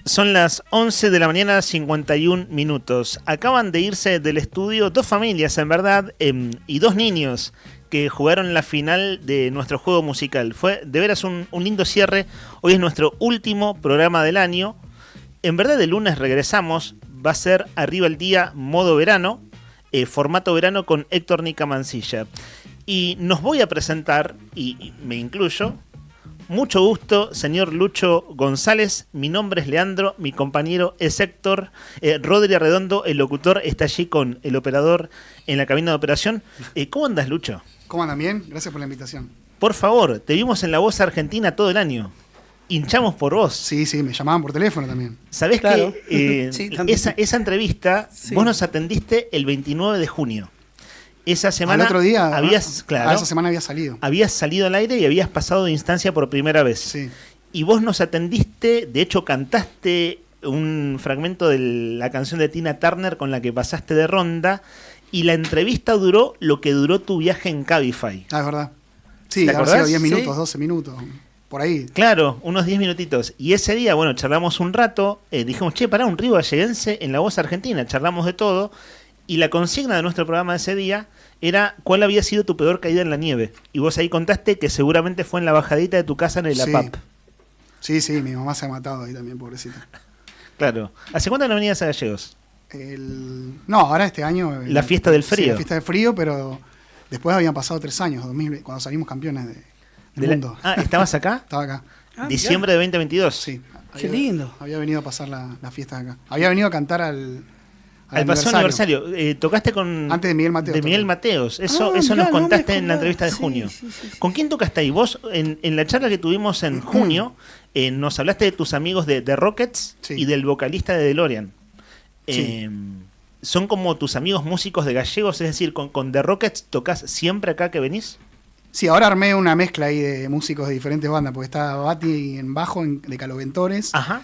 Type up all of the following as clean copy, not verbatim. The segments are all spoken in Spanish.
Son las 11 de la mañana, 51 minutos. Acaban de irse del estudio dos familias, en verdad, y dos niños que jugaron la final de nuestro juego musical. Fue de veras un lindo cierre. Hoy es nuestro último programa del año. En verdad, el lunes regresamos. Va a ser Arriba el Día, modo verano, formato verano con Héctor Nica Mancilla. Y nos voy a presentar, y me incluyo. Mucho gusto, señor Lucho González. Mi nombre es Leandro, mi compañero es Héctor. Rodri Arredondo, el locutor, está allí con el operador en la cabina de operación. ¿Cómo andas, Lucho? ¿Cómo andan? Bien, gracias por la invitación. Por favor, te vimos en La Voz Argentina todo el año. Hinchamos por vos. Sí, me llamaban por teléfono también. ¿Sabés claro. que Sí, esa entrevista sí. vos nos atendiste el 29 de junio? Esa semana al otro día, claro, esa semana había salido. Habías salido al aire y habías pasado de instancia por primera vez. Sí. Y vos nos atendiste, de hecho cantaste un fragmento de la canción de Tina Turner con la que pasaste de ronda, y la entrevista duró lo que duró tu viaje en Cabify. Ah, es verdad. Sí, ¿Te habrá acordás? sido 10 minutos, Sí. 12 minutos, por ahí. Claro, unos 10 minutitos. Y ese día, bueno, charlamos un rato, dijimos, che, pará, un río galleguense en La Voz Argentina, charlamos de todo, y la consigna de nuestro programa de ese día era cuál había sido tu peor caída en la nieve. Y vos ahí contaste que seguramente fue en la bajadita de tu casa en el APAP. Sí, mi mamá se ha matado ahí también, pobrecita. Claro. ¿Hace cuánto no venías a Gallegos? No, ahora este año... La fiesta del frío. Sí, la fiesta del frío, pero después habían pasado 3 años, 2000, cuando salimos campeones del mundo. ¿Estabas acá? Estaba acá. Diciembre de 2022. Sí. Qué lindo. Había venido a pasar la fiesta acá. Había venido a cantar al pasado aniversario. Tocaste con... Antes de Miguel Mateos. De Miguel Mateos. Eso mirá, nos no contaste me en la acordaba. entrevista de Sí, junio. sí. ¿Con quién tocaste ahí? Vos, en la charla que tuvimos en junio, nos hablaste de tus amigos de Rockets, Sí. y del vocalista de DeLorean. Sí. ¿Son como tus amigos músicos de Gallegos? Es decir, ¿con The Rockets tocas siempre acá que venís? Sí, ahora armé una mezcla ahí de músicos de diferentes bandas, porque está Bati en bajo, de Caloventores, Ajá.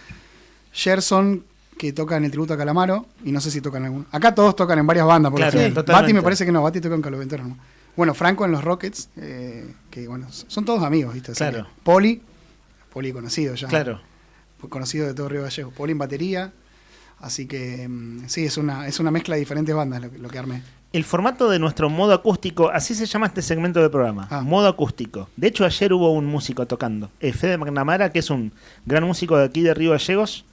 Gerson, que toca en el tributo a Calamaro, y no sé si tocan algún... Acá todos tocan en varias bandas, porque Claro, sí, totalmente. Bati me parece que no, Bati toca en Caloventores, ¿no? Bueno, Franco en los Rockets, que bueno, son todos amigos, ¿viste? Así Claro. que Poli conocido ya. Claro. Conocido de todo Río Gallegos. Poli en batería, así que sí, es una mezcla de diferentes bandas lo que armé. El formato de nuestro modo acústico, así se llama este segmento del programa, modo acústico. De hecho, ayer hubo un músico tocando, Fede McNamara, que es un gran músico de aquí de Río Gallegos,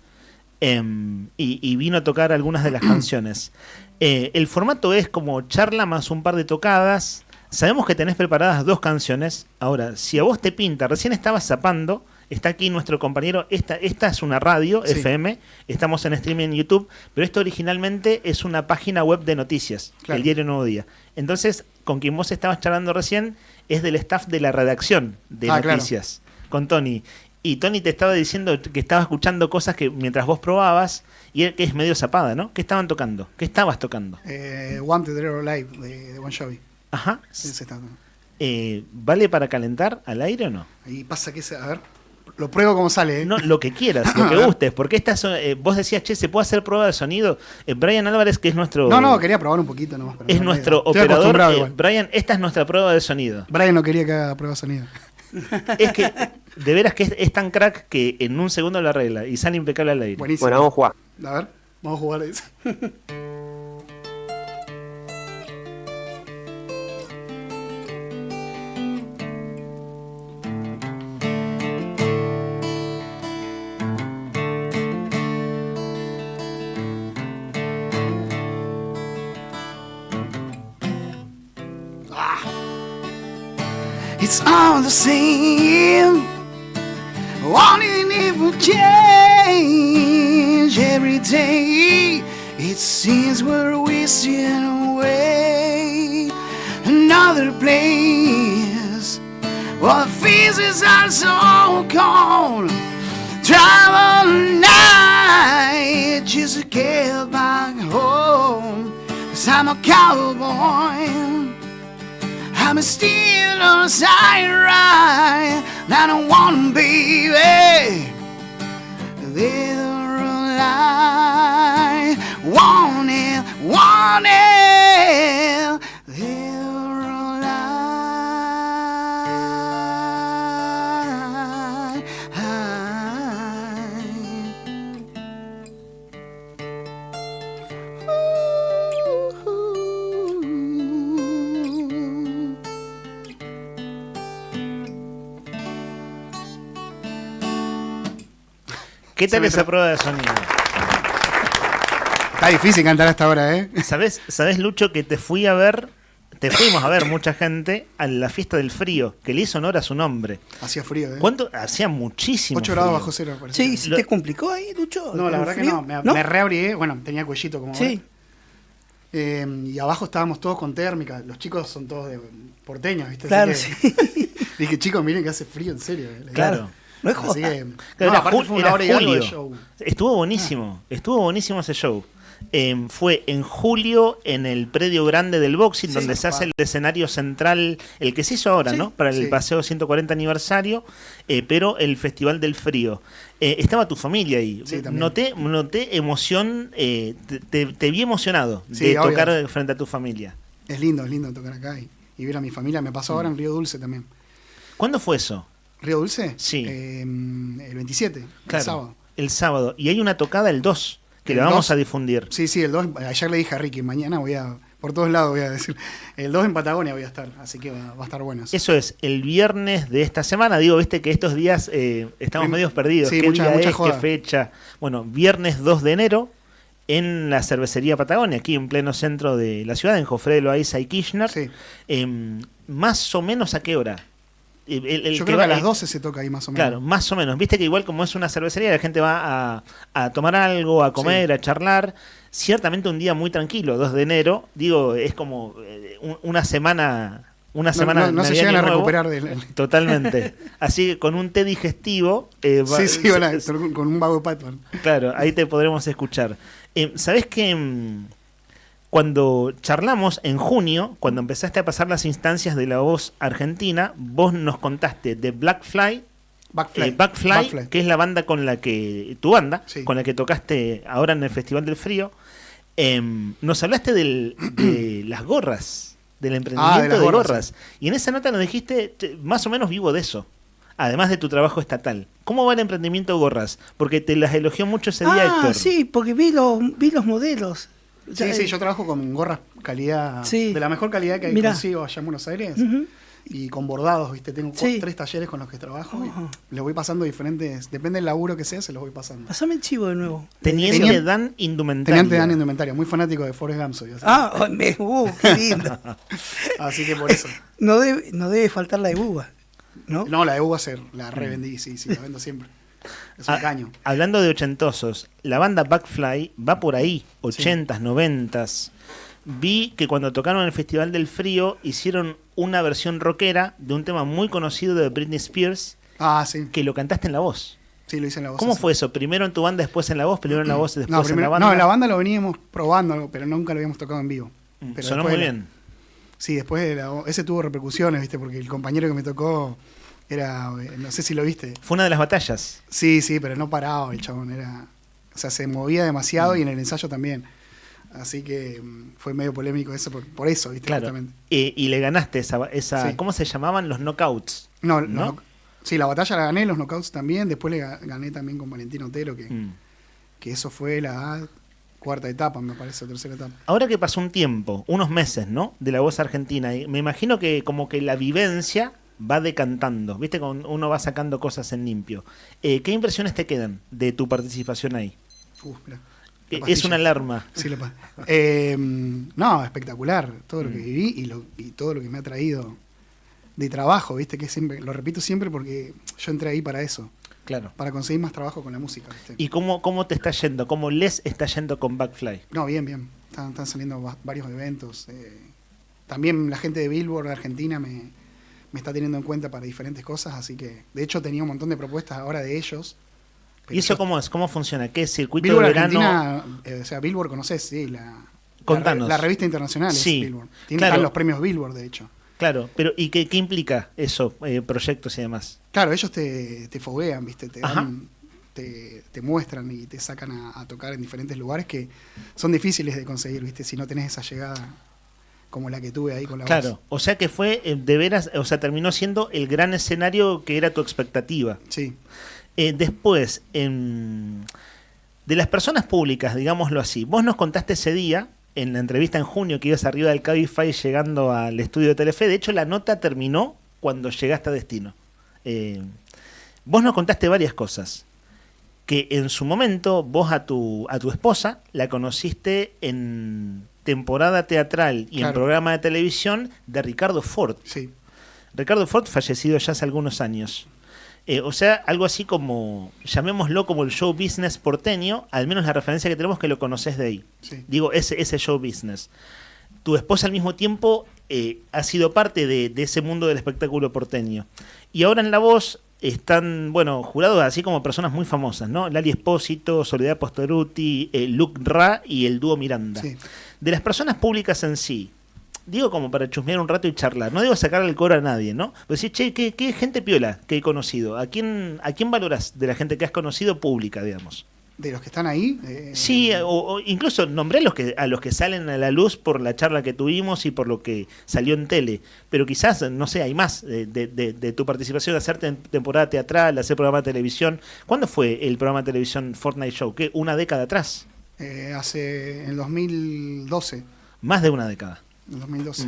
y vino a tocar algunas de las canciones. El formato es como charla más un par de tocadas. Sabemos que tenés preparadas 2 canciones. Ahora, si a vos te pinta, recién estabas zapando, está aquí nuestro compañero, esta es una radio, Sí. FM, estamos en streaming en YouTube, pero esto originalmente es una página web de noticias, Claro. el diario Nuevo Día. Entonces, con quien vos estabas charlando recién es del staff de la redacción de noticias, con Tony. Y Tony te estaba diciendo que estaba escuchando cosas que mientras vos probabas, y que es medio zapada, ¿no? ¿Qué estaban tocando? ¿Qué estabas tocando? Wanted Dead or Alive de Bon Jovi. Ajá. Ese está tocando. ¿Vale para calentar al aire o no? Ahí pasa que a ver, lo pruebo como sale, ¿eh? No, lo que quieras, lo que gustes, porque vos decías, che, ¿se puede hacer prueba de sonido? Brian Álvarez, que es nuestro... No, quería probar un poquito nomás. Es nuestro Estoy operador. acostumbrado igual. Brian, esta es nuestra prueba de sonido. Brian no quería que haga prueba de sonido. Es que, de veras que es tan crack que en un segundo lo arregla y sale impecable al aire. Buenísimo. Bueno, vamos a jugar. A ver, vamos a jugar eso. It's all the same. Wanting it will change every day. It seems we're wasting away. Another place. Well, the faces are so cold. Drive all night just to get back home. 'Cause I'm a cowboy. I'm still on side ride. I don't want baby. They're alive. Want it. They're alive. ¿Qué tal esa prueba de sonido? Está difícil cantar a esta hora, ¿eh? ¿Sabés, Lucho, que te fuimos a ver mucha gente a la fiesta del frío, que le hizo honor a su nombre? Hacía frío, ¿eh? ¿Cuánto? Hacía muchísimo 8 grados frío. bajo cero, parece. Sí, ¿se te complicó ahí, Lucho? No, la verdad frío? que no. Me reabrigué. Bueno, tenía cuellito como Sí. y abajo estábamos todos con térmica. Los chicos son todos porteños, ¿viste? Claro, Así sí. que dije, chicos, miren que hace frío, en serio. Claro. No es Así joda. que, Claro, no, aparte fue una hora y algo de julio. show. Estuvo buenísimo ese show. Fue en julio en el predio grande del boxing, Sí, donde se hace el escenario central, el que se hizo ahora, Sí, ¿no? Para el sí. paseo 140 aniversario, pero el Festival del Frío. Estaba tu familia ahí. Sí, también. Noté emoción, te vi emocionado Sí, de obvio. tocar frente a tu familia. Es lindo tocar acá y ver a mi familia. Me pasó ahora en Río Dulce también. ¿Cuándo fue eso? ¿Río Dulce? Sí. El 27, Claro, el sábado. el sábado. Y hay una tocada el 2, que El la vamos 2. a difundir. Sí, el 2. Ayer le dije a Ricky, mañana por todos lados voy a decir. El 2 en Patagonia voy a estar, así que va a estar bueno. Eso es, el viernes de esta semana. Digo, viste que estos días estamos medios perdidos. Sí, ¿Qué mucha día es? joda. ¿Qué fecha? Bueno, viernes 2 de enero en la cervecería Patagonia, aquí en pleno centro de la ciudad, en Jofre de Loaiza y Kirchner. Sí. Más o menos ¿a qué hora? Yo creo que a las 12 se toca ahí más o menos. Claro, más o menos. Viste que igual como es una cervecería, la gente va a tomar algo, a comer, Sí. a charlar. Ciertamente un día muy tranquilo, 2 de enero. Digo, es como una semana... Una semana No se Navidad y llegan a Año Nuevo. recuperar del. Totalmente. Así que con un té digestivo... Sí, hola, con un vago pato. Claro, ahí te podremos escuchar. ¿Sabés que cuando charlamos en junio, cuando empezaste a pasar las instancias de La Voz Argentina, vos nos contaste de Backfly, Backfly. que es la banda tu banda, Sí. con la que tocaste ahora en el Festival del Frío. Nos hablaste de las gorras, del emprendimiento de las de gorras, gorras. Y en esa nota nos dijiste, más o menos vivo de eso, además de tu trabajo estatal. ¿Cómo va el emprendimiento de gorras? Porque te las elogió mucho ese día, Héctor. Sí, porque vi los modelos. Sí, yo trabajo con gorras calidad, Sí. de la mejor calidad que Mirá. consigo allá en Buenos Aires. Ujú. Y con bordados, ¿viste? Tengo Sí. 3 talleres con los que trabajo. Ajá. Y les voy pasando diferentes, depende del laburo que sea, se los voy pasando. Pasame el chivo de nuevo. Teniente Dan Indumentaria. Teniente Dan Indumentaria, muy fanático de Forrest Gump soy. Qué lindo. Así que por eso. No debe faltar la de uva, ¿no? No, la de uva la revendí, sí, la vendo siempre. Es un caño. Hablando de ochentosos, la banda Backfly va por ahí, 80s, 90s. Vi que cuando tocaron en el Festival del Frío hicieron una versión rockera de un tema muy conocido de Britney Spears, Sí. que lo cantaste en La Voz. Sí, lo hice en la voz. ¿Cómo así. fue eso? ¿Primero en tu banda, después en La Voz? ¿Primero en La Voz y después No, en la primero, banda? no, en la banda lo veníamos probando, pero nunca lo habíamos tocado en vivo. Pero Sonó después muy de la- bien. Sí, después ese tuvo repercusiones, ¿viste? Porque el compañero que me tocó era, no sé si lo viste. Fue una de las batallas. Sí, pero no paraba el chabón, o sea, se movía demasiado y en el ensayo también. Así que fue medio polémico eso por eso, ¿viste? Claro. Justamente. Y le ganaste esa Sí. ¿cómo se llamaban? Los knockouts. No, ¿No? sí, la batalla la gané, los knockouts también, después gané también con Valentín Otero, Mm. que eso fue la 4ª etapa, me parece, o 3ª etapa. Ahora que pasó un tiempo, unos meses, ¿no? De La Voz Argentina, y me imagino que como que la vivencia va decantando, ¿viste? Cuando uno va sacando cosas en limpio. ¿Qué impresiones te quedan de tu participación ahí? Mirá, la Es pastilla. una alarma. Sí, no, espectacular todo lo que viví y todo lo que me ha traído de trabajo, ¿viste? Que siempre, lo repito siempre porque yo entré ahí para eso, Claro. para conseguir más trabajo con la música, ¿viste? ¿Y cómo te está yendo? ¿Cómo les está yendo con Backfly? No, bien. Están saliendo varios eventos. También la gente de Billboard de Argentina me está teniendo en cuenta para diferentes cosas, así que de hecho tenía un montón de propuestas ahora de ellos. ¿Y eso cómo es? ¿Cómo funciona? ¿Qué es circuito Billboard de verano? Argentina, o sea, Billboard conoces, sí, Contanos. la revista internacional Sí, es Billboard. claro. Están los premios Billboard, de hecho. Claro, pero ¿y qué implica eso? Proyectos y demás. Claro, ellos te foguean, ¿viste? Ajá. Te muestran y te sacan a tocar en diferentes lugares que son difíciles de conseguir, ¿viste? Si no tenés esa llegada como la que tuve ahí con la Claro, voz. o sea que fue de veras, o sea, terminó siendo el gran escenario que era tu expectativa. Sí. Después, de las personas públicas, digámoslo así, vos nos contaste ese día, en la entrevista en junio, que ibas arriba del Cabify llegando al estudio de Telefe. De hecho, la nota terminó cuando llegaste a destino. Vos nos contaste varias cosas. que en su momento vos a tu esposa la conociste en temporada teatral y en Claro. programa de televisión de Ricardo Ford. Sí. Ricardo Ford fallecido ya hace algunos años. O sea, algo así como, llamémoslo como el show business porteño, al menos la referencia que tenemos que lo conoces de ahí. Sí. Digo, ese show business. Tu esposa al mismo tiempo ha sido parte de ese mundo del espectáculo porteño. Y ahora en La Voz están, bueno, jurados así como personas muy famosas, ¿no? Lali Espósito, Soledad Pastorutti, Luc Ra y el dúo Miranda. Sí. De las personas públicas en sí, digo como para chusmear un rato y charlar, no digo sacarle el coro a nadie, ¿no? Pero decir, che, ¿qué gente piola que he conocido? ¿A quién valorás de la gente que has conocido pública, digamos? De los que están ahí. Sí, o incluso nombré a los que salen a la luz por la charla que tuvimos y por lo que salió en tele. Pero quizás, no sé, hay más de tu participación, de hacer temporada teatral, de hacer programa de televisión. ¿Cuándo fue el programa de televisión Fortnite Show? ¿Qué? ¿Una década atrás? En el 2012. Más de una década. En el 2012.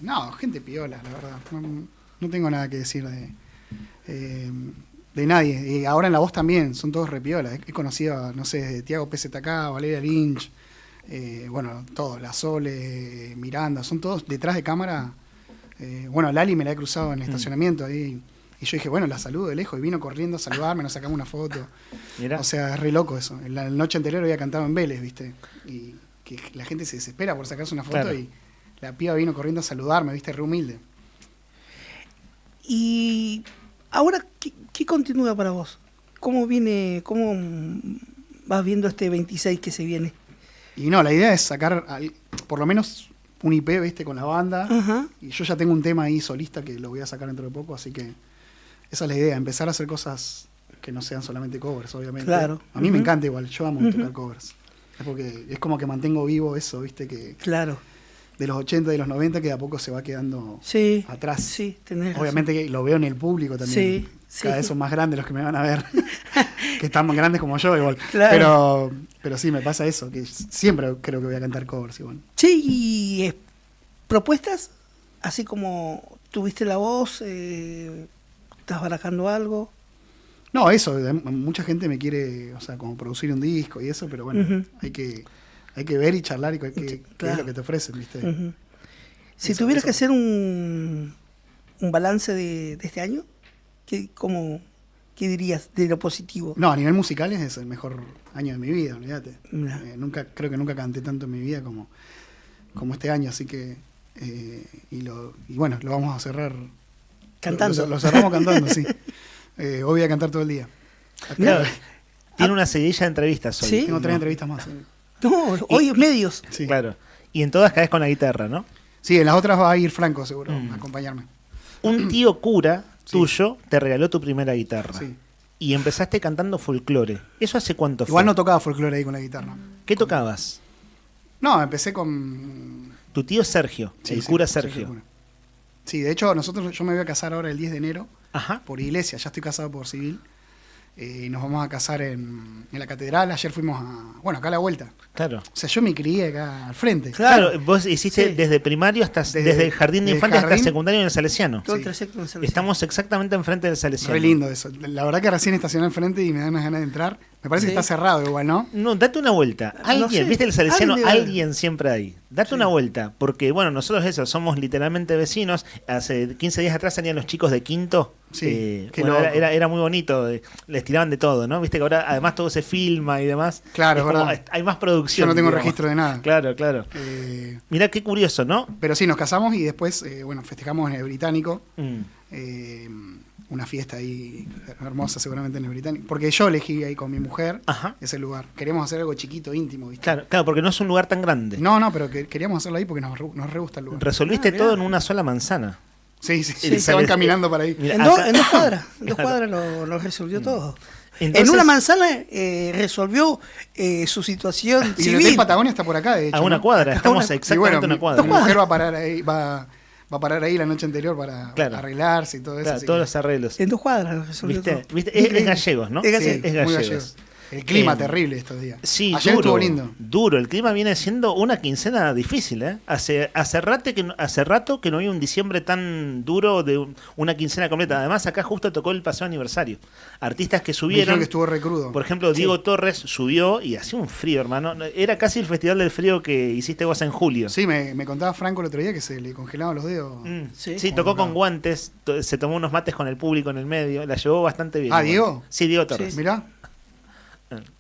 No, gente piola, la verdad. No tengo nada que decir de nadie. Y ahora en La Voz también, son todos repiolas. He conocido a, no sé, desde Tiago PZK, Valeria Lynch, bueno, todos, La Sole, Miranda, son todos detrás de cámara. Bueno, Lali me la he cruzado en el estacionamiento ahí. Y yo dije, bueno, la saludo de lejos. Y vino corriendo a saludarme, nos sacamos una foto. Mirá. O sea, es re loco eso. La noche anterior había cantado en Vélez, ¿viste? Y que la gente se desespera por sacarse una foto, Claro. y la piba vino corriendo a saludarme, ¿viste? Re humilde. Y ahora, ¿qué continúa para vos? ¿Cómo vas viendo este 26 que se viene? Y no, la idea es sacar por lo menos un IP, ¿viste? Con la banda. Ajá. Y yo ya tengo un tema ahí solista que lo voy a sacar dentro de poco, así que esa es la idea, empezar a hacer cosas que no sean solamente covers, obviamente. Claro. A mí me Ujú. encanta igual, yo amo tocar covers. Es porque es como que mantengo vivo eso, ¿viste? Que Claro. de los 80 y los 90 que de a poco se va quedando Sí. atrás. Sí, tenés razón. Obviamente que lo veo en el público también. Sí, sí. Cada vez son más grandes los que me van a ver. Que están más grandes como yo igual. Claro. Pero sí, me pasa eso, que siempre creo que voy a cantar covers igual. Sí, y propuestas, así como tuviste La Voz, estás barajando algo. No, eso, mucha gente me quiere, o sea, como producir un disco y eso, pero bueno, Ujú. hay que ver y charlar y qué es Claro. lo que te ofrecen, ¿viste? Ujú. Si Eso, tuvieras eso. que hacer un balance de este año, ¿qué dirías de lo positivo? No, a nivel musical es el mejor año de mi vida, olvídate. Mirá. Creo que nunca canté tanto en mi vida como este año, así que y bueno, lo vamos a cerrar Cantando. Lo cerramos cantando, sí. Hoy voy a cantar todo el día. Acá Claro, tiene una seguidilla de entrevistas hoy. ¿Sí? tengo 3 No. entrevistas más. No, hoy medios. Sí. Claro. Y en todas caes con la guitarra, ¿no? Sí, en las otras va a ir Franco, seguro, Mm. a acompañarme. Un tío cura Sí. tuyo te regaló tu primera guitarra. Sí. Y empezaste cantando folclore. ¿Eso hace cuánto Igual fue? no tocaba folclore ahí con la guitarra. ¿Qué tocabas? No, empecé con... Tu tío Sergio, Sí, el sí, cura Sergio Sergio. Cura. Sí, de hecho, yo me voy a casar ahora el 10 de enero Ajá. por iglesia, ya estoy casado por civil. Y nos vamos a casar en la catedral. Ayer fuimos acá a la vuelta. Claro. O sea, yo me crié acá al frente. Claro, vos hiciste Sí. desde primario hasta desde el jardín de desde infantes hasta jardín. secundario en el Salesiano. Todo el Sí. trayecto en Salesiano. Estamos exactamente enfrente del Salesiano. Re lindo eso. La verdad que recién estacioné al frente y me dan unas ganas de entrar. Me parece Sí. que está cerrado igual, ¿no? No, date una vuelta. Alguien, sé. ¿viste el Salesiano? Alguien debe- Alguien siempre hay. Date una vuelta, porque bueno, nosotros somos literalmente vecinos. Hace 15 días atrás salían los chicos de quinto. Sí, qué bueno, loco. era muy bonito. Les tiraban de todo, ¿no? Viste que ahora además todo se filma y demás. Claro, Es es como, verdad. hay más producción. Yo no tengo digamos. registro de nada. Claro, claro. Mirá qué curioso, ¿no? Pero sí, nos casamos y después, festejamos en el Británico. Mm. Una fiesta ahí hermosa seguramente en el Británico. Porque yo elegí ahí con mi mujer Ajá. ese lugar. Queríamos hacer algo chiquito, íntimo, ¿viste? Claro, claro, porque no es un lugar tan grande. No, pero queríamos hacerlo ahí porque nos re gusta el lugar. Resolviste mirá. todo en una sola manzana. Sí, Sí, se van sale- caminando para ahí. Mira, En, acá- en 2 cuadras. En 2 Claro. cuadras lo resolvió todo. Entonces- en una manzana resolvió su situación Y el civil. Hotel Patagonia está por acá, de hecho. A una ¿no? cuadra, estamos una- Y exactamente bueno, a una cuadra. mi mujer va a parar ahí, va a parar ahí la noche anterior para Claro. arreglarse y todo eso. Claro, así todos que- los arreglos. En 2 cuadras lo resolvió ¿Viste? todo. ¿Viste? Es Increíble. gallegos, ¿no? Es gallego. Sí, Es muy gallegos. gallegos. El clima terrible estos días. Sí, ayer duro, estuvo lindo. duro. El clima viene siendo una quincena difícil, ¿eh? Hace rato que no había un diciembre tan duro de una quincena completa. Además, acá justo tocó el paseo aniversario. Artistas que Me subieron. dijeron que estuvo re crudo. Por ejemplo, Diego Torres subió y hacía un frío, hermano. Era casi el festival del frío que hiciste vos en julio. Sí, me contaba Franco el otro día que se le congelaban los dedos. Sí, tocó con guantes, se tomó unos mates con el público en el medio, la llevó bastante bien. Ah, ¿Diego? Sí, Diego Torres. Sí. Mirá.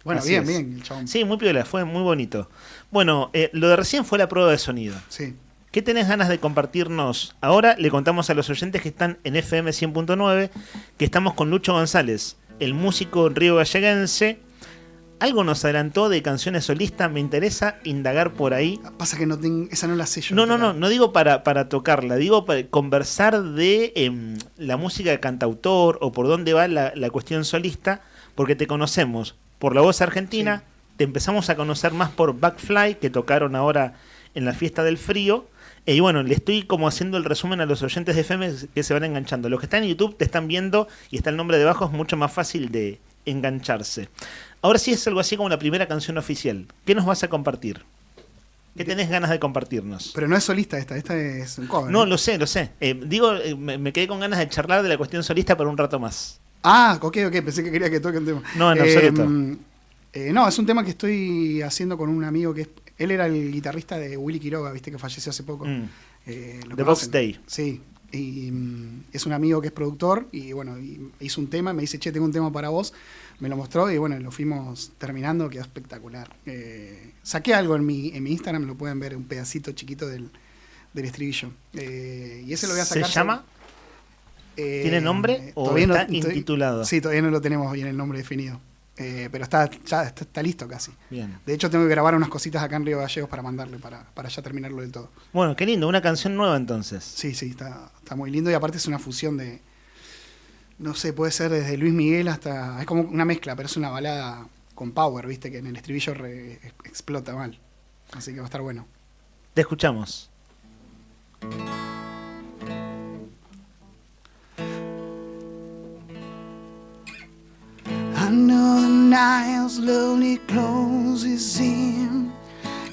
Bueno, Así bien, es. bien, el chabón. Sí, muy piola, fue muy bonito. Bueno, lo de recién fue la prueba de sonido. Sí. ¿Qué tenés ganas de compartirnos ahora? Le contamos a los oyentes que están en FM 100.9 que estamos con Lucho González, el músico río galleguense. Algo nos adelantó de canciones solistas, me interesa indagar por ahí. Pasa que esa no la sé yo. No digo para tocarla, digo para conversar de la música de cantautor o por dónde va la cuestión solista, porque te conocemos por la voz argentina, sí. Te empezamos a conocer más por Backfly, que tocaron ahora en la fiesta del frío, y bueno, le estoy como haciendo el resumen a los oyentes de FM que se van enganchando. Los que están en YouTube te están viendo y está el nombre debajo, es mucho más fácil de engancharse. Ahora sí es algo así como la primera canción oficial. ¿Qué nos vas a compartir? ¿Qué tenés ganas de compartirnos? Pero no es solista esta es un cover. No, lo sé. Me quedé con ganas de charlar de la cuestión solista por un rato más. Ah, ok, pensé que quería que toque un tema. No, en absoluto. No, es un tema que estoy haciendo con un amigo que él era el guitarrista de Willy Quiroga, viste que falleció hace poco. The Box Day. Sí, y es un amigo que es productor y bueno, hizo un tema, me dice, che, tengo un tema para vos. Me lo mostró y bueno, lo fuimos terminando, quedó espectacular. Saqué algo en mi Instagram, lo pueden ver, un pedacito chiquito del estribillo. Y ese lo voy a sacar. ¿Se llama? ¿Tiene nombre o está intitulado? Sí, todavía no lo tenemos bien el nombre definido. Pero está listo casi. Bien. De hecho, tengo que grabar unas cositas acá en Río Gallegos para mandarle, para ya terminarlo del todo. Bueno, qué lindo, una canción nueva entonces. Sí, está muy lindo y aparte es una fusión de, no sé, puede ser desde Luis Miguel hasta, es como una mezcla, pero es una balada con power, viste, que en el estribillo explota mal. Así que va a estar bueno. Te escuchamos. I know the night slowly closes in,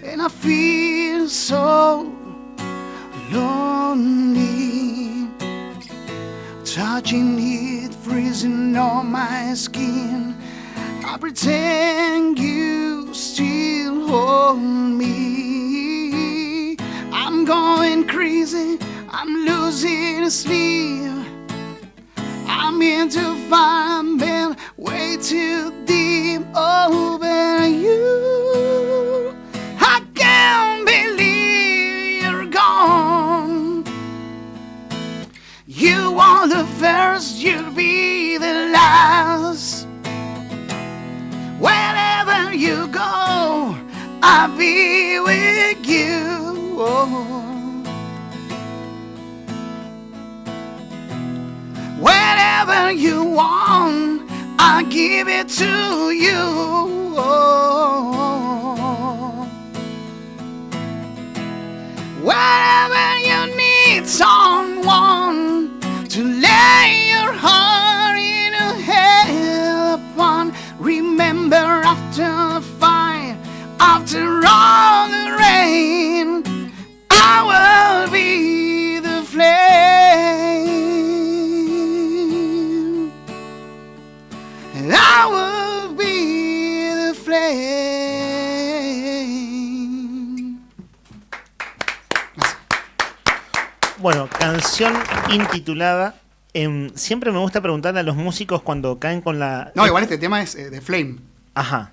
and I feel so lonely. Touching it, freezing on my skin. I pretend you still hold me. I'm going crazy, I'm losing sleep. I'm in to find me way too deep over you. I can't believe you're gone. You are the first, you'll be the last. Wherever you go, I'll be with you. Oh. Wherever you want, I'll give it to you. Oh. Wherever you need someone to lay your heart in a hell upon, remember after the fire, after all the rain, I will be the flame. I will be the flame. Bueno, canción intitulada. Siempre me gusta preguntarle a los músicos cuando caen con la... No, igual este tema es de Flame. Ajá.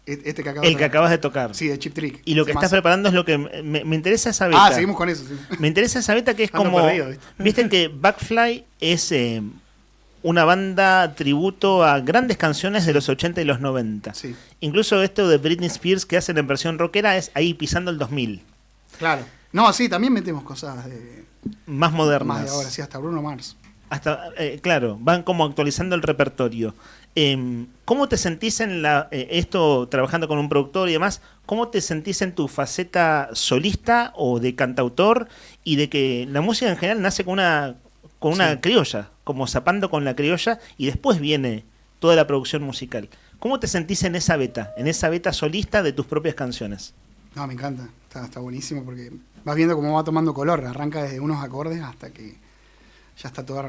Este que el que acabas de tocar. Sí, de Chip Trick. Y lo que estás preparando es lo que me interesa esa beta. Seguimos con eso. Sí. Me interesa esa beta que es como... Perdido, ¿viste que Backfly es... una banda tributo a grandes canciones de los 80 y los 90. Sí. Incluso esto de Britney Spears que hacen en versión rockera es ahí pisando el 2000. Claro. No, sí, también metemos cosas más modernas. Más de ahora, sí, hasta Bruno Mars. Hasta, claro, van como actualizando el repertorio. ¿Cómo te sentís en esto, trabajando con un productor y demás, cómo te sentís en tu faceta solista o de cantautor y de que la música en general nace con una criolla, como zapando con la criolla y después viene toda la producción musical? ¿Cómo te sentís en esa beta solista de tus propias canciones? No, me encanta, está buenísimo porque vas viendo cómo va tomando color, arranca desde unos acordes hasta que ya está todo.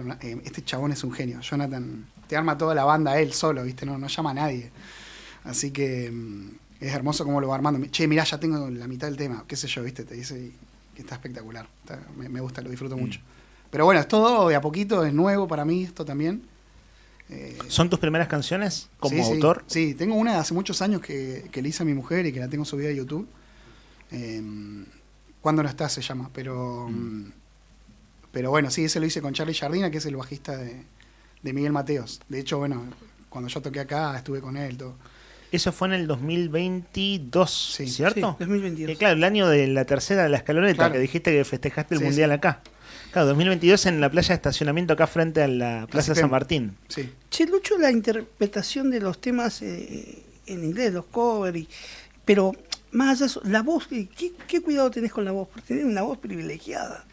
Este chabón es un genio, Jonathan, te arma toda la banda él solo, ¿viste? No llama a nadie. Así que es hermoso cómo lo va armando. Che, mirá, ya tengo la mitad del tema, qué sé yo, ¿viste? Te dice que está espectacular, me gusta, lo disfruto mucho. Pero bueno, es todo de a poquito, es nuevo para mí esto también. ¿Son tus primeras canciones como sí, autor? Sí, tengo una de hace muchos años que le hice a mi mujer y que la tengo subida a YouTube. Cuando no está se llama, pero bueno, sí, ese lo hice con Charlie Jardina, que es el bajista de Miguel Mateos. De hecho, bueno, cuando yo toqué acá estuve con él, todo. Eso fue en el 2022, Sí. ¿cierto? Sí, 2022. Claro, el año de la tercera de la escaloneta, Claro. que dijiste que festejaste el Sí, Mundial sí. acá. Claro, 2022 en la playa de estacionamiento acá frente a la Plaza Así que- San Martín. Sí. Che, Lucho, la interpretación de los temas en inglés, los covers, pero más allá de eso, la voz, ¿qué cuidado tenés con la voz? Porque tenés una voz privilegiada.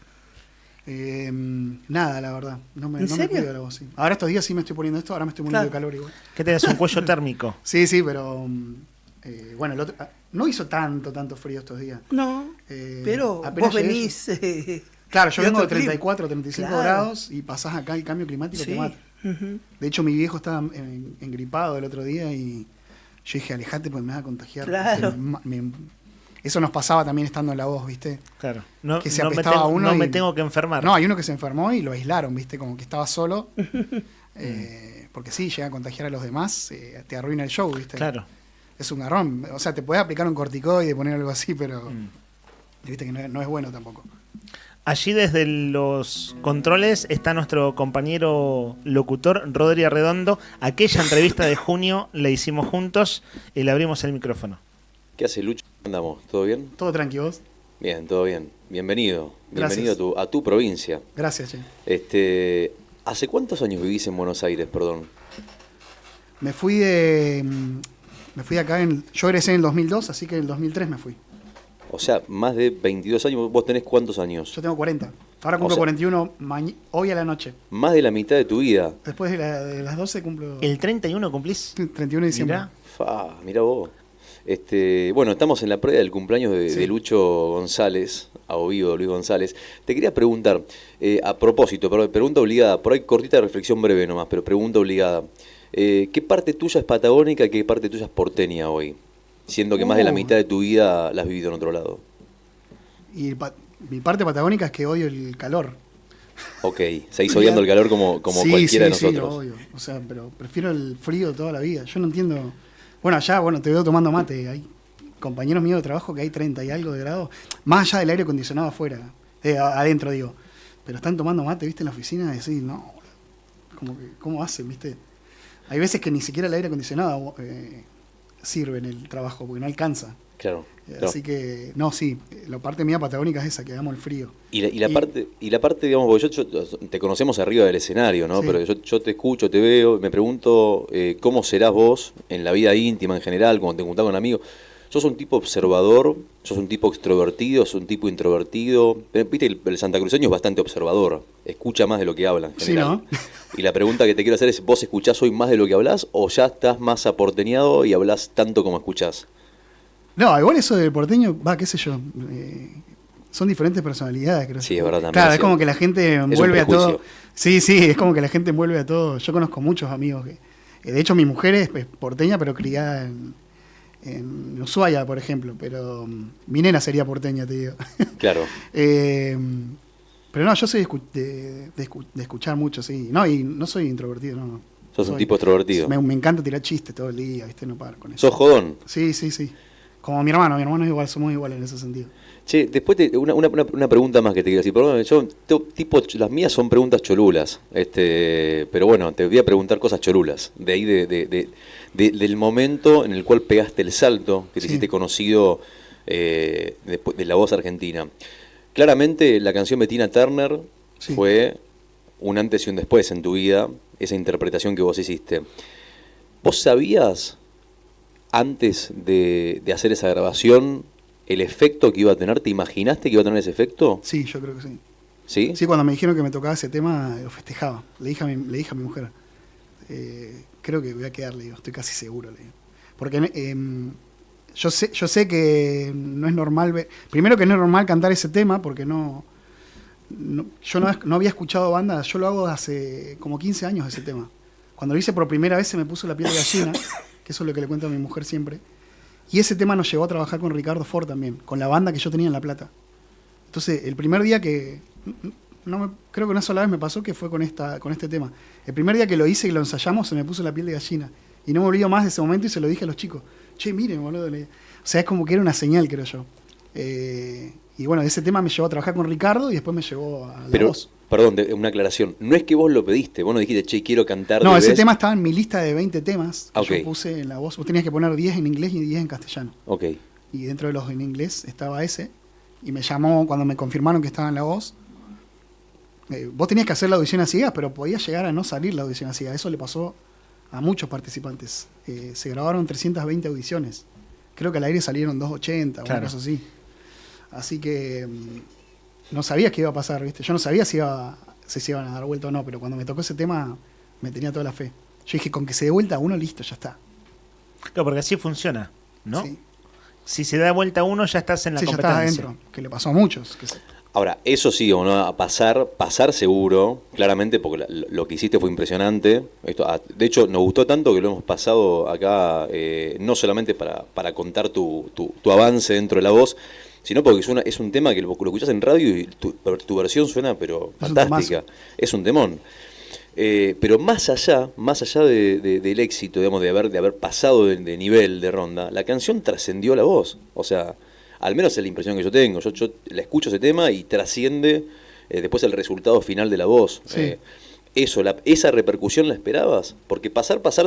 Nada, la verdad. No me serio? cuido la voz, sí. Ahora estos días sí me estoy poniendo esto, ahora me estoy muriendo Claro. de calor igual. ¿Qué tenés? ¿Un cuello térmico? Sí, pero bueno, no hizo tanto frío estos días. No, Eh, pero apenas vos llegué venís... Claro, yo de vengo de otro clima. 34, 35 Claro. grados y pasás acá el cambio climático Sí. te mata. Ujú. De hecho, mi viejo estaba engripado el otro día y yo dije, alejate porque me vas a contagiar. Claro. Eso nos pasaba también estando en La Voz, ¿viste? Claro. No, Que se no me apestaba tengo, uno no y- me tengo que enfermar. No, hay uno que se enfermó y lo aislaron, ¿viste? Como que estaba solo. Porque sí, llega a contagiar a los demás, te arruina el show, ¿viste? Claro. Es un garrón. O sea, te puedes aplicar un corticoide, poner algo así, pero Mm. viste que no es bueno tampoco. Allí desde los controles está nuestro compañero locutor Rodri Arredondo. Aquella entrevista de junio la hicimos juntos y le abrimos el micrófono. ¿Qué hace Lucho? ¿Cómo andamos? ¿Todo bien? Todo tranqui, vos. Bien, todo bien. Bienvenido. Gracias. Bienvenido a tu provincia. Gracias, che. ¿Hace cuántos años vivís en Buenos Aires, perdón? Me fui de acá, yo egresé en el 2002, así que en el 2003 me fui. O sea, más de 22 años. ¿Vos tenés cuántos años? Yo tengo 40. Ahora cumplo O sea- 41 hoy a la noche. Más de la mitad de tu vida. Después de las 12 cumplo ¿El 31 cumplís? 31 de diciembre. Mirá. Mirá vos. Bueno, estamos en la previa del cumpleaños Sí. de Lucho González, a Ovidio Luis González. Te quería preguntar, a propósito, pero pregunta obligada, por ahí cortita reflexión breve nomás, pero pregunta obligada. ¿Qué parte tuya es patagónica y qué parte tuya es porteña hoy? Siendo que más de la mitad de tu vida la has vivido en otro lado. Y mi parte patagónica es que odio el calor. Ok, seguís odiando el calor como Sí, cualquiera de sí, lo nosotros. odio. O sea, pero prefiero el frío toda la vida. Yo no entiendo. Bueno, allá, te veo tomando mate. Hay compañeros míos de trabajo que hay 30 y algo de grados. Más allá del aire acondicionado afuera. Adentro, digo. Pero están tomando mate, ¿viste? En la oficina y decís, no. Como que, ¿cómo hacen, viste? Hay veces que ni siquiera el aire acondicionado sirve en el trabajo porque no alcanza. Claro. Claro. Así que, no, sí. La parte mía patagónica es esa, que amo el frío. Y la parte, digamos, porque yo te conocemos arriba del escenario, ¿no? Sí. Pero yo te escucho, te veo, me pregunto cómo serás vos en la vida íntima en general, cuando te juntás con amigos. ¿Sos un tipo observador? ¿Sos un tipo extrovertido? ¿Sos un tipo introvertido? Viste, el santacruceño es bastante observador, escucha más de lo que habla en Sí, general. ¿no? Y la pregunta que te quiero hacer es, ¿vos escuchás hoy más de lo que hablás o ya estás más aporteñado y hablás tanto como escuchás? No, igual eso del porteño, qué sé yo. Son diferentes personalidades, creo. Sí, es verdad también. Claro, es es como cierto. que la gente un envuelve a todo. prejuicio. Sí, es como que la gente envuelve a todo. Yo conozco muchos amigos que. De hecho, mi mujer es porteña, pero criada en Ushuaia, por ejemplo. Pero mi nena sería porteña, te digo. Claro. Pero no, yo soy de escuchar mucho, sí. No, y no soy introvertido, no. Sos un tipo extrovertido. Me encanta tirar chistes todo el día, ¿viste? No paro con eso. ¿Sos jodón? Sí. Como mi hermano es igual, somos iguales en ese sentido. Che, después una pregunta más que te quiero decir. Perdón, las mías son preguntas cholulas. Pero bueno, te voy a preguntar cosas cholulas. De ahí del momento en el cual pegaste el salto, que te Sí. hiciste conocido después de La Voz Argentina. Claramente la canción de Tina Turner Sí. fue un antes y un después en tu vida, esa interpretación que vos hiciste. ¿Vos sabías, antes de hacer esa grabación, el efecto que iba a tener? ¿Te imaginaste que iba a tener ese efecto? Sí, yo creo que sí. ¿Sí? Sí, cuando me dijeron que me tocaba ese tema, lo festejaba. Le dije a mi mujer. Creo que voy a quedar, le digo, estoy casi seguro, le digo. Porque yo sé que no es normal primero que no es normal cantar ese tema, porque yo no había escuchado banda, yo lo hago hace como 15 años ese tema. Cuando lo hice por primera vez se me puso la piel de gallina, que eso es lo que le cuento a mi mujer siempre. Y ese tema nos llevó a trabajar con Ricardo Ford también, con la banda que yo tenía en La Plata. Entonces, el primer día que... creo que una sola vez me pasó que fue con este tema. El primer día que lo hice y lo ensayamos se me puso la piel de gallina. Y no me olvido más de ese momento y se lo dije a los chicos. Che, miren, boludo. O sea, es como que era una señal, creo yo. Y bueno, ese tema me llevó a trabajar con Ricardo y después me llevó a la voz. Perdón, una aclaración. No es que vos lo pediste, vos no dijiste, che, quiero cantar. No, ese tema estaba en mi lista de 20 temas que Okay. yo puse en la voz. Vos tenías que poner 10 en inglés y 10 en castellano. Ok. Y dentro de los en inglés estaba ese. Y me llamó cuando me confirmaron que estaba en la voz. Vos tenías que hacer la audición a ciegas, pero podía llegar a no salir la audición a ciegas. Eso le pasó a muchos participantes. Se grabaron 320 audiciones. Creo que al aire salieron 280, Claro. una cosa así. Así que no sabías qué iba a pasar, ¿viste? Yo no sabía si se iban a dar vuelta o no, pero cuando me tocó ese tema me tenía toda la fe. Yo dije, con que se dé vuelta uno, listo, ya está. Claro, porque así funciona, ¿no? Sí, Si se da vuelta uno, ya estás en la sí, ya competencia. estás adentro, que le pasó a muchos. Ahora, eso sí, o no, a pasar seguro, claramente, porque lo que hiciste fue impresionante. De hecho, nos gustó tanto que lo hemos pasado acá, no solamente para contar tu avance dentro de la voz, sino porque es un tema que lo escuchás en radio y tu versión suena, pero Es un fantástica. Es un temón. Pero más allá del éxito, digamos, de haber pasado de nivel de ronda, la canción trascendió la voz. O sea, al menos es la impresión que yo tengo. Yo la escucho ese tema y trasciende después el resultado final de la voz. Sí. Esa repercusión la esperabas, porque pasabas, o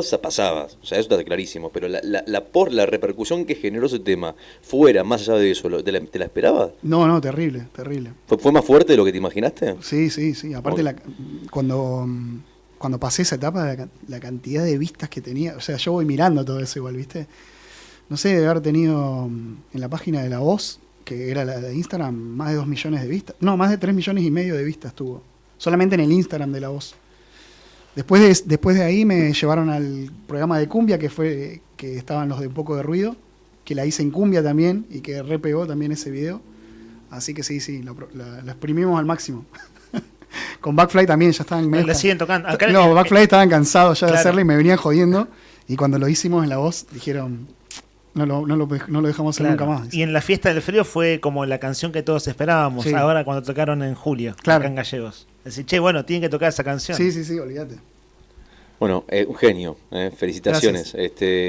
sea, eso está clarísimo, pero la repercusión que generó ese tema fuera, más allá de eso, ¿te la esperabas? No, terrible, terrible. ¿Fue más fuerte de lo que te imaginaste? Sí. Aparte, Ok. cuando pasé esa etapa, la cantidad de vistas que tenía, o sea, yo voy mirando todo eso igual, ¿viste? No sé, de haber tenido en la página de La Voz, que era la de Instagram, más de 2 millones de vistas. No, más de 3 millones y medio de vistas tuvo. Solamente en el Instagram de La Voz. Después de ahí me llevaron al programa de Cumbia, que estaban los de Un Poco de Ruido, que la hice en Cumbia también y que repegó también ese video. Así que sí, la exprimimos al máximo. Con Backfly también ya estaban... La siguen tocando. Acá No, Backfly estaban cansados ya de Claro. hacerla y me venían jodiendo. Y cuando lo hicimos en La Voz, dijeron, no lo dejamos hacer Claro. nunca más. Y en la fiesta del frío fue como la canción que todos esperábamos, Sí. ahora cuando tocaron en julio, Claro. acá en Gallegos. Decir, che, bueno, tienen que tocar esa canción. Sí, olvídate. Bueno, un genio, felicitaciones.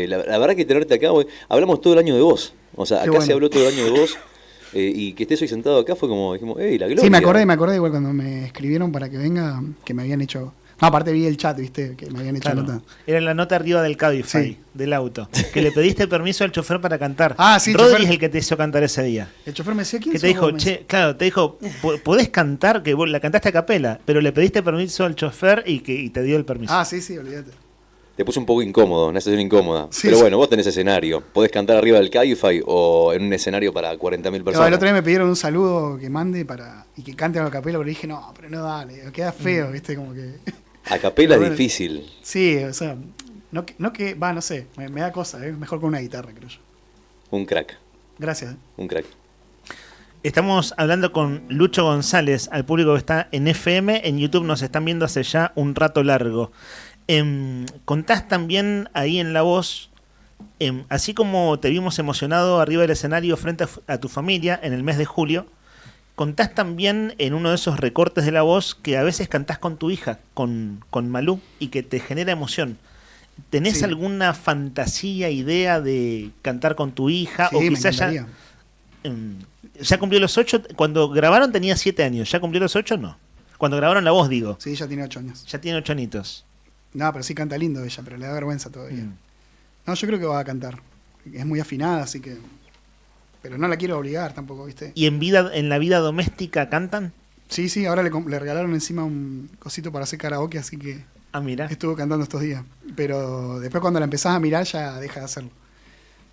La verdad que tenerte acá, hablamos todo el año de vos. O sea, Qué acá bueno. se habló todo el año de vos. Y que estés hoy sentado acá fue como, dijimos, ¡ey, la gloria! Sí, me acordé igual cuando me escribieron para que venga, que me habían hecho... No, aparte vi el chat, viste, que me habían hecho Claro. nota. Era la nota arriba del Cabify, Sí. del auto. Que le pediste permiso al chofer para cantar. Ah, sí, Rodri chofer. es el que te hizo cantar ese día. El chofer me decía, ¿quién Que te sos dijo, vos? Me che, claro, te dijo, podés cantar, que vos la cantaste a capela, pero le pediste permiso al chofer y te dio el permiso. Ah, sí, olvídate. Te puso un poco incómodo, una situación incómoda. Sí, Pero sí. bueno, vos tenés escenario. Podés cantar arriba del Cabify o en un escenario para 40.000 No, personas. el otro día me pidieron un saludo que mande y que cante a la capela, pero dije, no, pero no dale, queda feo, viste, como que... A capela es Bueno. difícil. Sí, o sea, no sé, me da cosa, es mejor con una guitarra, creo yo. Un crack, Gracias. un crack. Estamos hablando con Lucho González, al público que está en FM, en YouTube nos están viendo hace ya un rato largo. Contás también ahí en La Voz, así como te vimos emocionado arriba del escenario frente a tu familia en el mes de julio, contás también en uno de esos recortes de La Voz que a veces cantás con tu hija, con Malú, y que te genera emoción. ¿Tenés Sí. alguna fantasía, idea de cantar con tu hija? Sí, O me quizás encantaría. ya cumplió los 8, cuando grabaron tenía 7 años, ¿ya cumplió los 8 no? Cuando grabaron La Voz, digo, Sí, ya tiene 8 años. ya tiene 8 añitos. No, pero sí canta lindo ella, pero le da vergüenza todavía. Mm. No, yo creo que va a cantar. Es muy afinada, así que... Pero no la quiero obligar tampoco, ¿viste? ¿Y en la vida doméstica cantan? Sí, ahora le regalaron encima un cosito para hacer karaoke, así que Ah, mira. estuvo cantando estos días. Pero después cuando la empezás a mirar ya deja de hacerlo.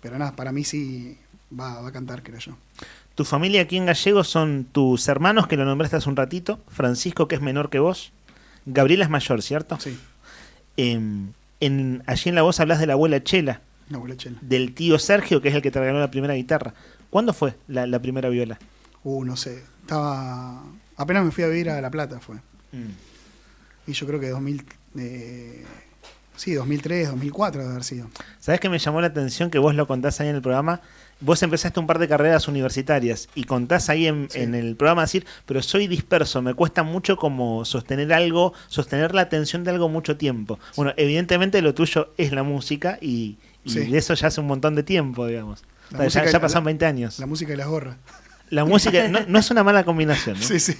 Pero nada, para mí sí va a cantar, creo yo. Tu familia aquí en Gallegos son tus hermanos, que lo nombraste hace un ratito, Francisco, que es menor que vos, Gabriela es mayor, ¿cierto? Sí. Allí en la voz hablas de la abuela Chela, La abuela Chela. del tío Sergio, que es el que te regaló la primera guitarra. ¿Cuándo fue la primera viola? No sé. Apenas me fui a vivir a La Plata fue. Y yo creo que 2003, 2004 debe haber sido. ¿Sabés qué me llamó la atención? Que vos lo contás ahí en el programa. Vos empezaste un par de carreras universitarias y contás ahí en el programa decir, pero soy disperso, me cuesta mucho como sostener algo, sostener la atención de algo mucho tiempo. Bueno, evidentemente lo tuyo es la música y de eso ya hace un montón de tiempo, digamos. O sea, ya pasaron 20 años. La música y las gorras. La música no es una mala combinación, ¿no? Sí, sí.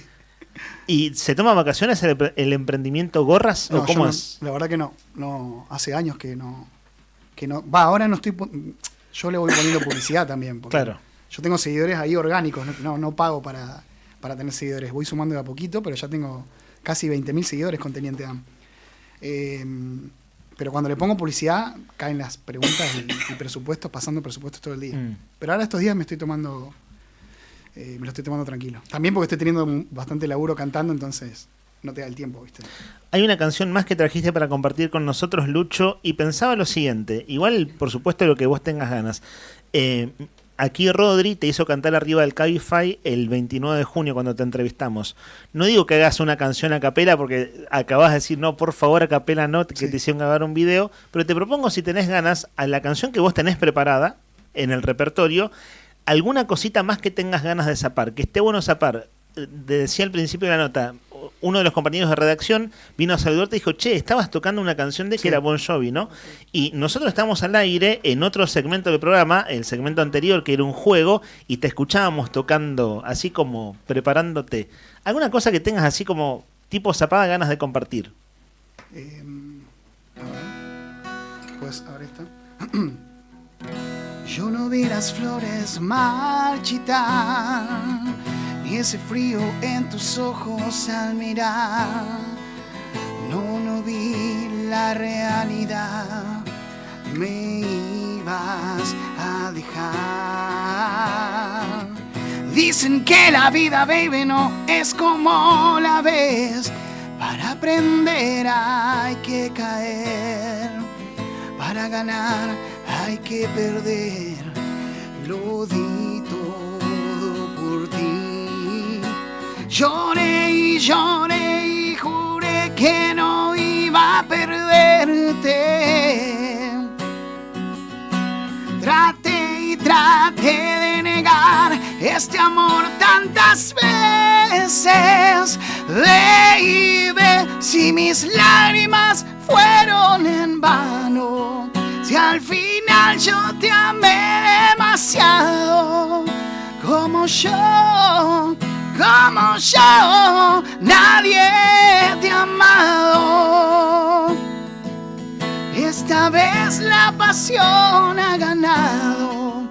¿Y se toma vacaciones el emprendimiento gorras o cómo es? La verdad que no. Hace años que no. Ahora no estoy. Yo le voy poniendo publicidad también. Claro. Yo tengo seguidores ahí orgánicos. No pago para tener seguidores. Voy sumando de a poquito, pero ya tengo casi 20.000 seguidores con Teniente Dan. Pero cuando le pongo publicidad, caen las preguntas y presupuestos, pasando presupuestos todo el día. Pero ahora estos días me lo estoy tomando tranquilo. También porque estoy teniendo bastante laburo cantando, entonces no te da el tiempo, ¿viste? Hay una canción más que trajiste para compartir con nosotros, Lucho, y pensaba lo siguiente. Igual, por supuesto, lo que vos tengas ganas. Aquí Rodri te hizo cantar arriba del Cabify el 29 de junio cuando te entrevistamos. No digo que hagas una canción a capela porque acabas de decir, no, por favor, a capela no, que te hicieron grabar un video, pero te propongo, si tenés ganas, a la canción que vos tenés preparada en el repertorio, alguna cosita más que tengas ganas de zapar, que esté bueno zapar. Decía al principio de la nota, uno de los compañeros de redacción vino a saludarte y dijo, che, estabas tocando una canción de que era Bon Jovi, ¿no? Y nosotros estábamos al aire en otro segmento del programa, el segmento anterior, que era un juego, y te escuchábamos tocando, así como preparándote. ¿Alguna cosa que tengas así como tipo zapada ganas de compartir? A ver. Pues, a ver esta. Yo no vi las flores marchitar, ni ese frío en tus ojos al mirar. No vi la realidad, me ibas a dejar. Dicen que la vida, baby, no es como la ves. Para aprender hay que caer, para ganar hay que perder. Lo di todo por ti. Lloré y juré que no iba a perderte. Traté de negar este amor tantas veces. Baby, si mis lágrimas fueron en vano, si al final yo te amé demasiado, como yo, nadie te ha amado. Esta vez la pasión ha ganado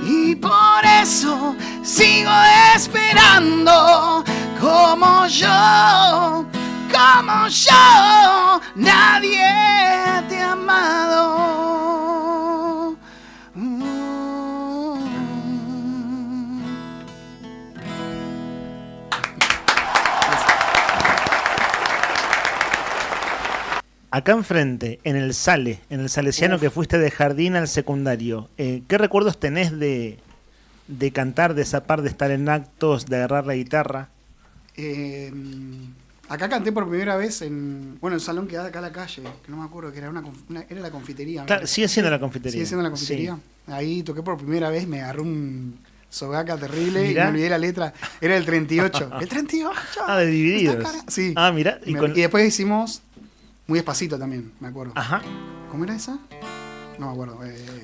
y por eso sigo esperando, como yo, nadie te ha amado. Acá enfrente, en el Salesiano, que fuiste de jardín al secundario, ¿qué recuerdos tenés de cantar, de zapar, de estar en actos, de agarrar la guitarra? Acá canté por primera vez en el salón que da acá a la calle, que no me acuerdo, que era era la confitería. Claro, sigue siendo la confitería. Sigue siendo la confitería. Sí. Ahí toqué por primera vez, me agarró un sogaca terrible. Mirá. Y me olvidé la letra. Era el 38. ¿El 38? Ah, de Divididos. Sí. Ah, mirá. Y después hicimos Muy Despacito también, me acuerdo. Ajá. ¿Cómo era esa? No me acuerdo.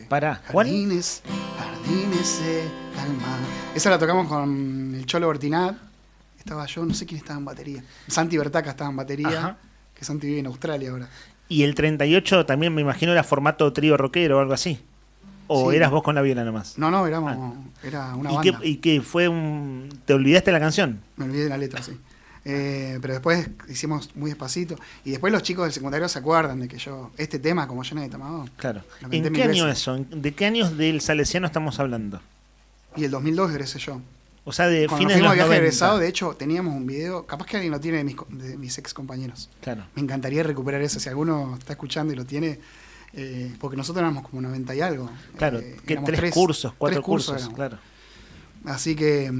Pará, ¿cuál? Jardines de calma. Esa la tocamos con el Cholo Bertinat. Estaba yo, no sé quién estaba en batería. Santi Bertaca estaba en batería. Ajá. Que Santi vive en Australia ahora. ¿Y el 38 también, me imagino, era formato trío rockero o algo así? ¿O sí, eras vos con la viola nomás? No, era una banda. ¿Y qué fue ¿Te olvidaste de la canción? Me olvidé de la letra, sí. Pero después hicimos Muy Despacito. Y después los chicos del secundario se acuerdan de que este tema, como yo nadie tomado. Claro. ¿En qué año eso? ¿De qué años del Salesiano estamos hablando? Y el 2002 egresé yo. O sea, de Cuando fines de fuimos los de viaje 90. egresado, de hecho, teníamos un video, capaz que alguien lo tiene de mis ex compañeros. Claro. Me encantaría recuperar eso, si alguno está escuchando y lo tiene, porque nosotros éramos como 90 y algo. Claro, que éramos 3 cursos, 4 tres cursos, éramos. claro. Así que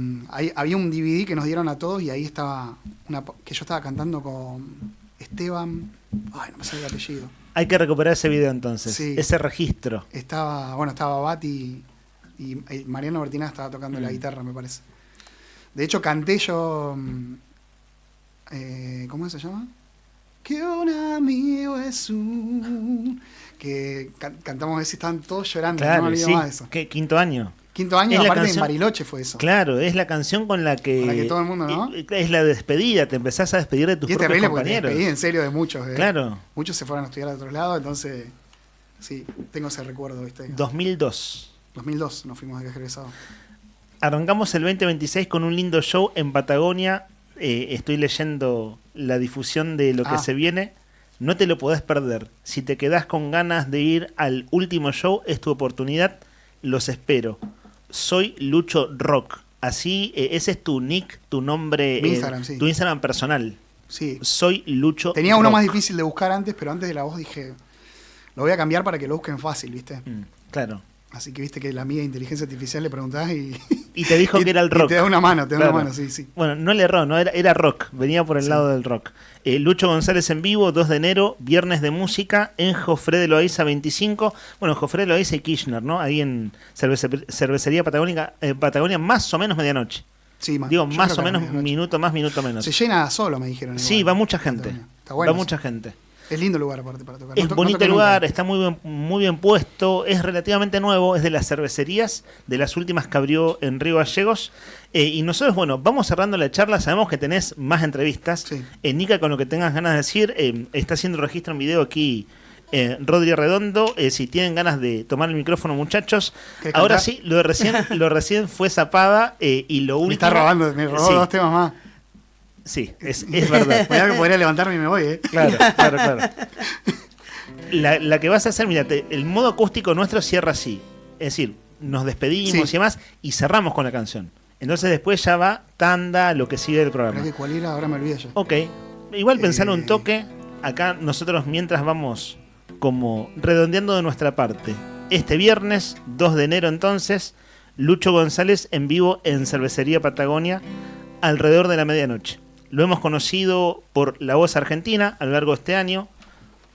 había un DVD que nos dieron a todos y ahí estaba, que yo estaba cantando con Esteban, ay, no me sale el apellido. Hay que recuperar ese video entonces, Sí. ese registro. Estaba Bati y Mariano Bertina estaba tocando la guitarra, me parece. De hecho, canté yo, ¿cómo se llama? Que un amigo es que cantamos ese, estaban todos llorando, no me Claro, olvido sí. más de eso. ¿Qué, quinto año? Quinto año, Es la aparte en canción- Bariloche fue eso. Claro, es la canción con la que... Con la que todo el mundo, ¿no? Es la despedida, te empezás a despedir de tus Y es propios terrible porque te compañeros. despedí en serio de muchos. Claro, Muchos se fueron a estudiar a otro lado, entonces sí, tengo ese recuerdo, ¿viste? 2002. 2002 nos fuimos de viaje egresado. Arrancamos el 2026 con un lindo show en Patagonia. Estoy leyendo la difusión de lo que se viene. No te lo podés perder. Si te quedás con ganas de ir al último show, es tu oportunidad. Los espero. Soy Lucho Rock. Así, ese es tu nick, tu nombre, Mi Instagram, sí. tu Instagram personal. Sí. Soy Lucho Tenía uno Rock. más difícil de buscar antes, pero antes de la voz dije, lo voy a cambiar para que lo busquen fácil, ¿viste? Claro. Así que viste que la mía de inteligencia artificial le preguntás y... Y te dijo que era el rock. Y te da una mano, Claro. sí. Bueno, no le erró, no era rock, venía por el lado del rock. Lucho González en vivo, 2 de enero, viernes de música, en Jofré de Loaiza 25. Bueno, Jofré de Loaiza y Kirchner, ¿no? Ahí en Cervecería Patagonia, más o menos medianoche. Sí, Digo, yo más creo o que a la menos, medianoche. minuto menos. Se llena solo, me dijeron. Sí, igual. va mucha gente. Está bueno. Va mucha gente. Es lindo lugar aparte para tocar. Es No to- no bonito toqué el nunca. lugar, está muy bien puesto, es relativamente nuevo, es de las cervecerías, de las últimas que abrió en Río Gallegos. Y nosotros, bueno, vamos cerrando la charla, sabemos que tenés más entrevistas. Sí. Nica, con lo que tengas ganas de decir, está haciendo registro en video aquí Rodri Redondo. Si tienen ganas de tomar el micrófono, muchachos. ¿Querés Ahora cantar? sí, lo de recién fue zapada y lo último... Me está robando, me robó Sí. 2 temas más. Sí, es verdad. Podría levantarme y me voy, Claro. La que vas a hacer, mira, el modo acústico nuestro cierra así. Es decir, nos despedimos Sí. y demás y cerramos con la canción. Entonces después ya va tanda, lo que sigue del programa. Pero que cuál era, ahora me olvidé yo. Ok. Igual pensalo un toque. Acá nosotros mientras vamos como redondeando de nuestra parte. Este viernes, 2 de enero entonces, Lucho González en vivo en Cervecería Patagonia alrededor de la medianoche. Lo hemos conocido por La Voz Argentina a lo largo de este año.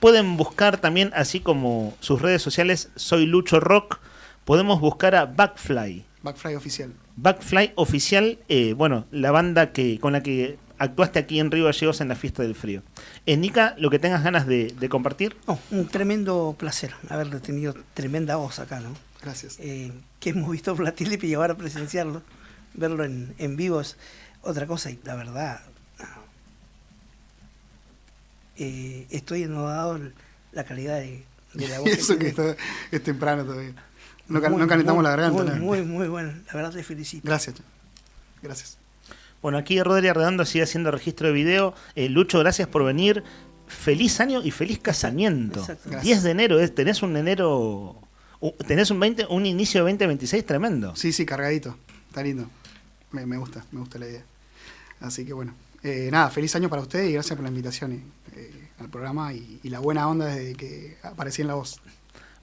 Pueden buscar también, así como sus redes sociales, Soy Lucho Rock. Podemos buscar a Backfly. Backfly oficial. Backfly oficial, bueno, la banda con la que actuaste aquí en Río Gallegos en la Fiesta del Frío. Nica, lo que tengas ganas de compartir. No, un tremendo placer haber tenido tremenda voz acá, ¿no? Gracias. Que hemos visto por la tele y ahora presenciarlo, verlo en vivo es otra cosa y la verdad, estoy enodado la calidad de la voz. Eso que es temprano todavía. No calentamos la garganta. Muy bueno, la verdad te felicito. Gracias. Gracias. Bueno, aquí Rodri Redondo sigue haciendo registro de video. Lucho, gracias por venir. Feliz año y feliz casamiento. Exacto. 10 de enero, tenés un enero... Tenés un inicio de 2026 tremendo. Sí, cargadito. Está lindo. Me gusta la idea. Así que bueno. Nada, feliz año para ustedes y gracias por la invitación al programa y la buena onda desde que aparecí en La Voz.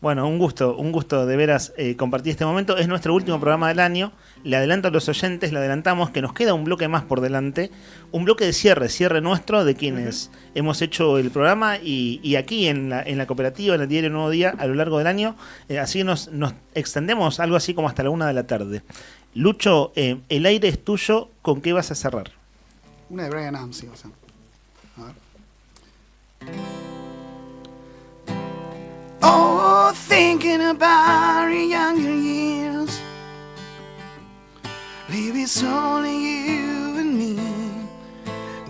Bueno, un gusto de veras compartir este momento. Es nuestro último programa del año. Le adelanto a los oyentes, le adelantamos que nos queda un bloque más por delante. Un bloque de cierre nuestro de quienes hemos hecho el programa y aquí en la cooperativa, en el diario Nuevo Día, a lo largo del año. Así nos extendemos algo así como hasta la 1 de la tarde. Lucho, el aire es tuyo. ¿Con qué vas a cerrar? Una de Bryan Adams, sí, o sea. A ver. Oh, thinking about your younger years. Maybe it's only you and me.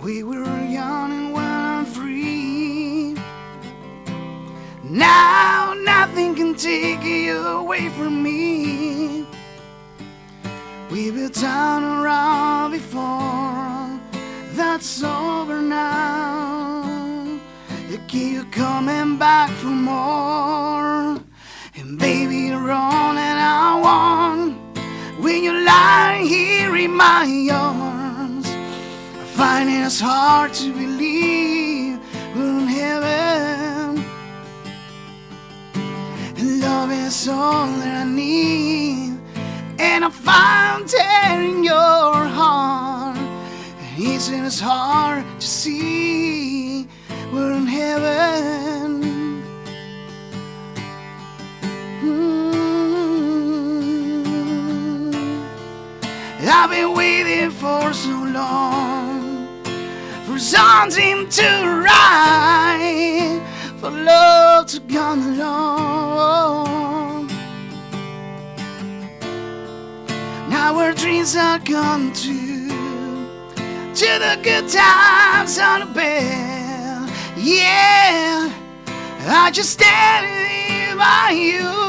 We were young and well and free. Now nothing can take you away from me. We built town around before. That's over now. You keep coming back for more. And baby, you're on and I want. When you're lying here in my arms. I find it's hard to believe we're in heaven. And love is all that I need, and I found it in your heart. And isn't it hard to see we're in heaven? I've been waiting for so long for something to right, for love to come along. Now our dreams are come true, to the good times on the bed. Yeah, I just stand by you.